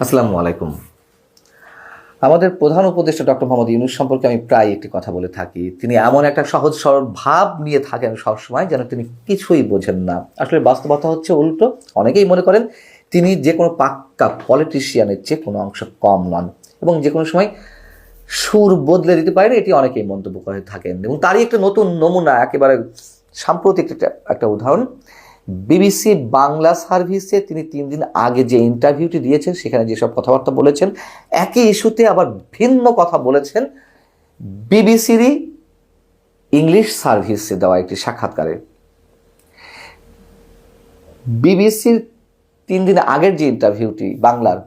আসসালামু আলাইকুম। আমাদের প্রধান উপদেষ্টা ডক্টর মোহাম্মদ ইউনূস সম্পর্কে আমি প্রায় একটি কথা বলে থাকি। তিনি এমন একটা সহজ সরল ভাব নিয়ে থাকেন সবসময়, যেন তিনি কিছুই বোঝেন না। আসলে বাস্তবতা হচ্ছে উল্টো। অনেকেই মনে করেন তিনি যে কোনো পাক্কা পলিটিশিয়ানের চেয়ে কোনো অংশ কম নন এবং যে কোনো সময় সুর বদলে দিতে পারেন, এটি অনেকেই মন্তব্য করে থাকেন। এবং তারই একটা নতুন নমুনা, একেবারে সাম্প্রতিক একটা উদাহরণ, বিবিসি বাংলা সার্ভিসে তিনি 3 দিন আগে যে ইন্টারভিউটি দিয়েছেন, সেখানে যেসব কথাবার্তা বলেছেন, একই ইস্যুতে আবার ভিন্ন কথা বলেছেন বিবিসিরই ইংলিশ সার্ভিসে দেওয়া একটি সাক্ষাৎকারে। বিবিসির 3 দিন আগের যে ইন্টারভিউটি বাংলার,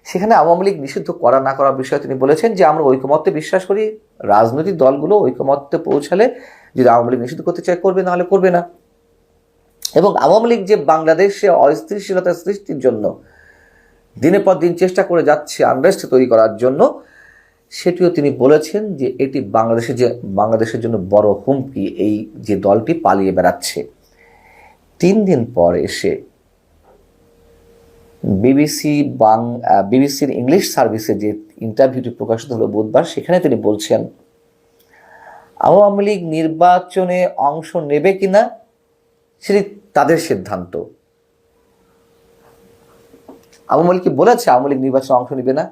সেখানে আওয়ামী লীগ নিষিদ্ধ করা না করার বিষয়ে তিনি বলেছেন যে আমরা ঐকমত্যে বিশ্বাস করি, রাজনৈতিক দলগুলো ঐকমত্যে পৌঁছালে যদি আওয়ামী লীগ নিষিদ্ধ করতে চায় করবে, নাহলে করবে না। এবং আওয়ামী লীগ যে বাংলাদেশে অস্থিতিশীলতা সৃষ্টির জন্য দিনের পর দিন চেষ্টা করে যাচ্ছে আনরেস্ট তৈরি করার জন্য, সেটিও তিনি বলেছেন যে এটি বাংলাদেশের জন্য বড় হুমকি, এই যে দলটি পালিয়ে বেড়াচ্ছে। 3 দিন পর এসে বিবিসির ইংলিশ সার্ভিসে যে ইন্টারভিউটি প্রকাশিত হলো বুধবার, সেখানে তিনি বলছেন আওয়ামী লীগ নির্বাচনে অংশ নেবে কিনা সেটি তাদের সিদ্ধান্ত। আওয়ামী লীগ কি বলেছে আওয়ামী লীগ নির্বাচনে অংশ নেবে না?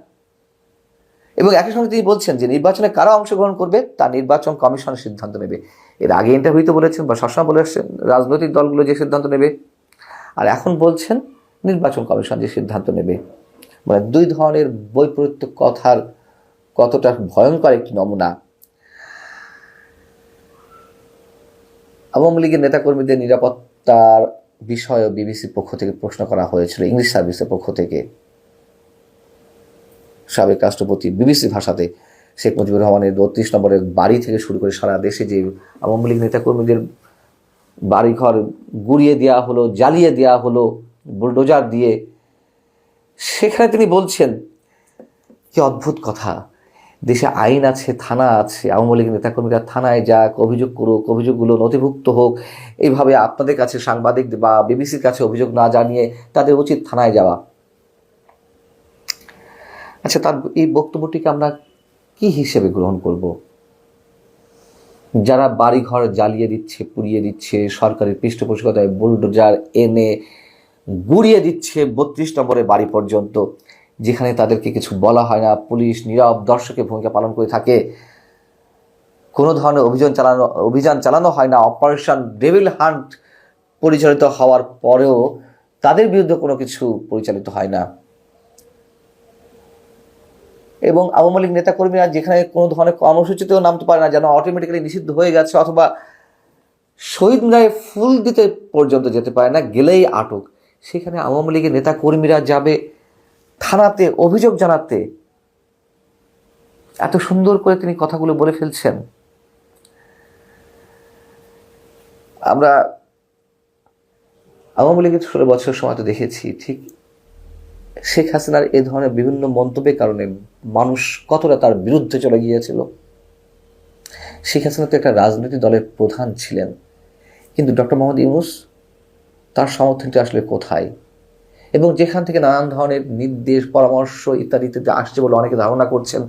এবং একই সঙ্গে তিনি বলছেন যে নির্বাচনে কারা অংশগ্রহণ করবে তা নির্বাচন কমিশনের সিদ্ধান্ত নেবে। এর আগে ইন্টারভিউতে বলেছেন বা সবসময় বলে আসছেন রাজনৈতিক দলগুলো যে সিদ্ধান্ত নেবে, আর এখন বলছেন নির্বাচন কমিশন যে সিদ্ধান্ত নেবে। মানে 2 ধরনের বৈপরীত্য কথার কতটা ভয়ঙ্কর একটি নমুনা। আওয়ামী লীগের নেতাকর্মীদের নিরাপত্তার বিষয়ে বিবিসির পক্ষ থেকে প্রশ্ন করা হয়েছিল, ইংলিশ সার্ভিসের পক্ষ থেকে। সাবেক রাষ্ট্রপতি বিবিসি ভাষাতে শেখ মুজিবুর রহমানের 32 নম্বরের বাড়ি থেকে শুরু করে সারা দেশে যে আওয়ামী লীগ নেতাকর্মীদের বাড়িঘর গুড়িয়ে দেওয়া হলো, জ্বালিয়ে দেওয়া হলো বুলডোজার দিয়ে, সেখানে তিনি বলছেন কি অদ্ভুত কথা, দেশে আইন আছে, থানা আছে, আওয়ামী লীগ নেতাকর্মীরা থানায় যাক, অভিযোগ করুক, অভিযোগগুলো নথিভুক্ত হোক। এইভাবে আপনাদের কাছে সাংবাদিক বা বিবিসির কাছে অভিযোগ না জানিয়ে তাদের উচিত থানায় যাওয়া। আচ্ছা, তার এই বক্তব্যটিকে আমরা কি হিসেবে গ্রহণ করব? যারা বাড়িঘর জ্বালিয়ে দিচ্ছে, পুড়িয়ে দিচ্ছে, সরকারি পৃষ্ঠপোষকতায় বুলডোজার এনে গুড়িয়ে দিচ্ছে 32 নম্বরের বাড়ি পর্যন্ত, যেখানে তাদেরকে কিছু বলা হয় না, পুলিশ নীরব দর্শকের ভূমিকা পালন করে থাকে, কোনো ধরনের অভিযান চালানো হয় না, অপারেশন ডেভিল হান্ট পরিচালিত হওয়ার পরেও তাদের বিরুদ্ধে কোনো কিছু পরিচালিত হয় না। এবং আওয়ামী লীগ নেতাকর্মীরা যেখানে কোনো ধরনের কর্মসূচিতেও নামতে পারে না, যেন অটোমেটিক্যালি নিষিদ্ধ হয়ে গেছে, অথবা শহীদ মিনারে ফুল দিতে পর্যন্ত যেতে পারে না, গেলেই আটক, সেখানে আওয়ামী লীগের নেতাকর্মীরা যাবে থানাতে অভিযোগ জানাতে। এত সুন্দর করে তিনি কথাগুলো বলে ফেলছেন। আমরা আওয়ামী লীগের 16 বছর সময় তো দেখেছি ঠিক শেখ হাসিনার এ ধরনের বিভিন্ন মন্তব্যের কারণে মানুষ কতটা তার বিরুদ্ধে চলে গিয়েছিল। শেখ হাসিনা তো একটা রাজনৈতিক দলের প্রধান ছিলেন, কিন্তু ডক্টর মোহাম্মদ ইউনূস তার সমর্থনটি আসলে কোথায়? এবং যেখান থেকে নানান ধরনের নির্দেশ, পরামর্শ ইত্যাদি ইত্যাদি আসছে বলে অনেকে ধারণা করছেন,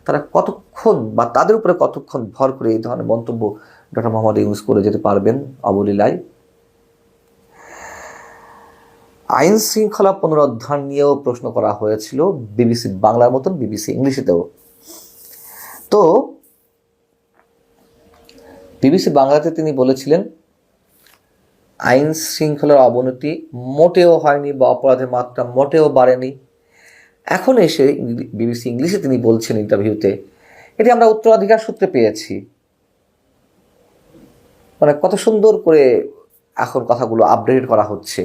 তারা কতক্ষণ বা তাদের উপরে কতক্ষণ ভর করে এই ধরনের মন্তব্য ডক্টর মোহাম্মদ ইউনূস করে যেতে পারবেন অবলীলায়? আইন শৃঙ্খলা পুনরুদ্ধার নিয়েও প্রশ্ন করা হয়েছিল বিবিসি বাংলার মতন বিবিসি ইংলিশেতেও। তো বিবিসি বাংলাতে তিনি বলেছিলেন আইন শৃঙ্খলার অবনতি মোটেও হয়নি বা অপরাধের মাত্রা মোটেও বাড়েনি। এখন এসে বিবিসি ইংলিশে তিনি বলছেন ইন্টারভিউতে, এটি আমরা উত্তরাধিকার সূত্রে পেয়েছি। মানে কত সুন্দর করে এখন কথাগুলো আপডেট করা হচ্ছে।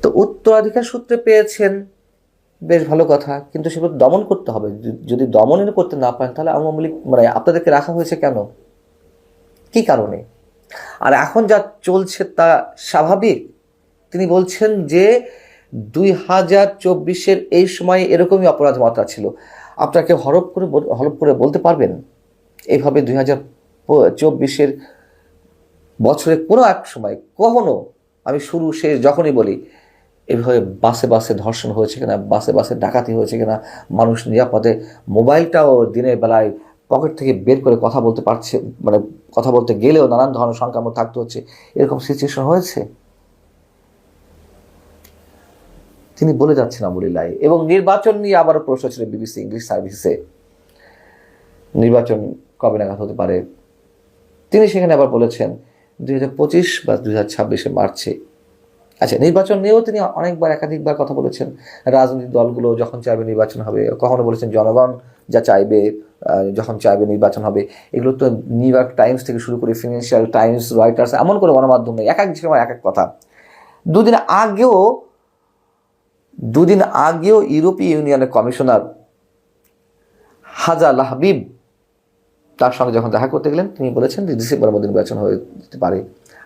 তো উত্তরাধিকার সূত্রে পেয়েছেন, বেশ ভালো কথা, কিন্তু সেগুলো দমন করতে হবে। যদি দমন করতে না পারেন, তাহলে আওয়ামী লীগ মানে আপনাদেরকে রাখা হয়েছে কেন, কি কারণে? আর এখন যা চলছে তা স্বাভাবিক? তিনি বলছেন যে 2024-এর এই সময় এরকমই অপরাধ মাত্রা ছিল। আপনাকে হলফ করে বলতে পারবেন এইভাবে 2024-এর বছরে কোনো এক সময় কখনো, আমি শুরু শেষ যখনই বলি, এভাবে বাসে বাসে ধর্ষণ হয়েছে কিনা, বাসে বাসে ডাকাতি হয়েছে কিনা, মানুষ নিরাপদে মোবাইলটাও দিনের বেলায় পকেট থেকে বের করে কথা বলতে পারছে, মানে কথা বলতে গেলেও নানান ধরনের সংখ্যার মধ্যে থাকতে হচ্ছে, এরকম সিচুয়েশন হয়েছে। তিনি বলে যাচ্ছেন আবুলিল্লাহ। এবং নির্বাচন নিয়ে আবারও প্রশ্ন ছিল বিবিসি ইংলিশ সার্ভিসে, নির্বাচন কবে নাগাদ হতে পারে। তিনি সেখানে আবার বলেছেন 2025 বা 2026 মার্চে। আচ্ছা, নির্বাচন নিয়েও তিনি অনেকবার একাধিকবার কথা বলেছেন। রাজনৈতিক দলগুলো যখন চাইবে নির্বাচন হবে, কখনো বলেছেন জনগণ যা চাইবে যখন চাইবে নির্বাচন হবে। এগুলো তো নিউ ইয়র্ক টাইমস থেকে শুরু করে ফিনান্সিয়াল টাইমস, রয়টার্স, এমন করে গণমাধ্যম নেই, এক এক সময় এক এক কথা। দুদিন আগেও ইউরোপীয় ইউনিয়নের কমিশনার হাজা লাহবিব তার সঙ্গে যখন দেখা করতে গেলেন, তিনি বলেছেন যে ডিসেম্বরের মধ্যে নির্বাচন হয়ে যেতে পারে।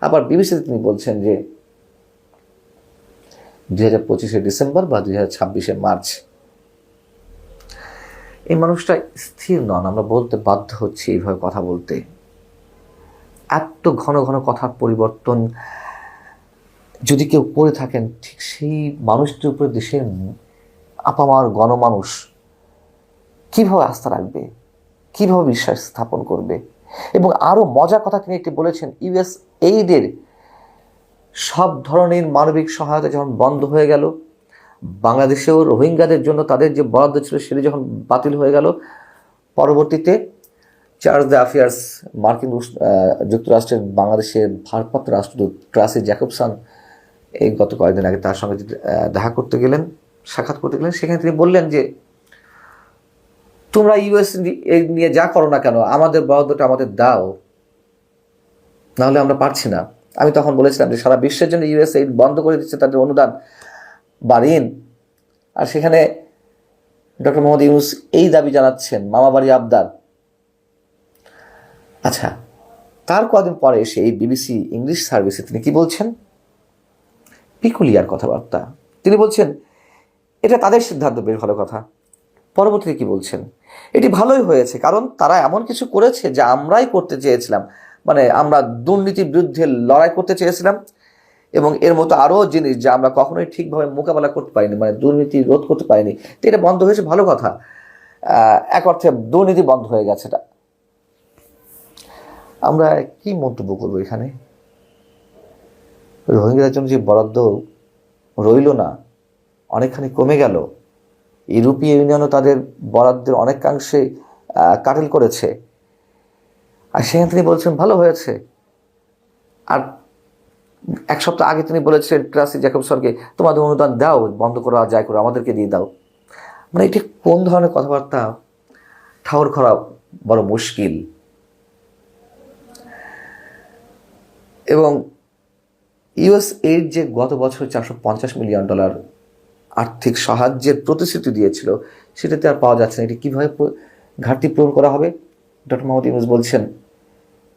আবার বিবিসিতে তিনি বলছেন যে 2025 ডিসেম্বর বা 2026 মার্চ। এই মানুষটা স্থির নন, আমরা বলতে বাধ্য হচ্ছি এইভাবে কথা বলতে। এত ঘন ঘন কথার পরিবর্তন যদি কেউ করে থাকেন, ঠিক সেই মানুষটির উপরে দেশের আপামার গণমানুষ কিভাবে আস্থা রাখবে, কিভাবে বিশ্বাস স্থাপন করবে। এবং আরো মজার কথা তিনি একটি বলেছেন, ইউএস এইডের সব ধরনের মানবিক সহায়তা যখন বন্ধ হয়ে গেল, বাংলাদেশেও রোহিঙ্গাদের জন্য তাদের যে বরাদ্দ ছিল সেটি যখন বাতিল হয়ে গেল, পরবর্তীতে চার্জ দ্য অ্যাফেয়ার্স মার্কিন যুক্তরাষ্ট্রের বাংলাদেশের ভারপ্রাপ্ত রাষ্ট্রদূত ট্রাসি জ্যাকবসন এই গত কয়েকদিন আগে তার সঙ্গে দেখা করতে গেলেন, সাক্ষাৎ করতে গেলেন, সেখানে তিনি বললেন যে তোমরা ইউএস নিয়ে যা করো না কেন, আমাদের বরাদ্দটা আমাদের দাও, নাহলে আমরা পারছি না। আমি তখন বলেছিলাম যে সারা বিশ্বের জন্য ইউএসএইড বন্ধ করে দিচ্ছে তাদের অনুদান বা ঋণ, আর সেখানে ডক্টর মোহাম্মদ ইউনূস এই দাবি জানাচ্ছেন, মামাবাড়ি আবদার। আচ্ছা, তার কদিন পরে এসে এই বিবিসি ইংলিশ সার্ভিসে তিনি কি বলছেন, পিকুলিয়ার কথাবার্তা। তিনি বলছেন এটা তাদের সিদ্ধান্ত, বেশ ভালো কথা। পরবর্তীতে কি বলছেন, এটি ভালোই হয়েছে, কারণ তারা এমন কিছু করেছে যা আমরাই করতে চেয়েছিলাম, মানে আমরা দুর্নীতির বিরুদ্ধে লড়াই করতে চেয়েছিলাম, এবং এর মতো আরও জিনিস যা আমরা কখনোই ঠিকভাবে মোকাবেলা করতে পারিনি, মানে দুর্নীতি রোধ করতে পারিনি। তো এটা বন্ধ হয়েছে, ভালো কথা। এক অর্থে দুর্নীতি বন্ধ হয়ে গেছে। এটা আমরা কি মন্তব্য করবো এখানে? রোহিঙ্গাদের জন্য যে বরাদ্দ রইল না, অনেকখানি কমে গেল। ইউরোপীয় ইউনিয়নও তাদের বরাদ্দের অনেকাংশে কাটেল করেছে, আর সেখানে তিনি বলছেন ভালো হয়েছে। আর এক সপ্তাহ আগে তিনি বলেছিলেন ট্রাসি জ্যাকবসনকে, তোমাদের অনুদান দাও, বন্ধ করা যায় করে আমাদেরকে দিয়ে দাও। মানে এটি কোন ধরনের কথাবার্তা, ঠাউর করা বড় মুশকিল। এবং ইউএসএইড যে গত বছর $450 মিলিয়ন আর্থিক সাহায্যের প্রতিশ্রুতি দিয়েছিল, সেটাতে আর পাওয়া যাচ্ছে না। এটি কীভাবে ঘাটতি পূরণ করা হবে? ডক্টর মোহাম্মদ ইউনূস বলছেন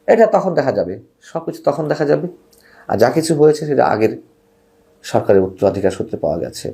এটা তখন দেখা যাবে, সব কিছু তখন দেখা যাবে, আর যা কিছু হয়েছে সেটা আগের সরকারের উত্তরাধিকার সূত্রে পাওয়া গেছে।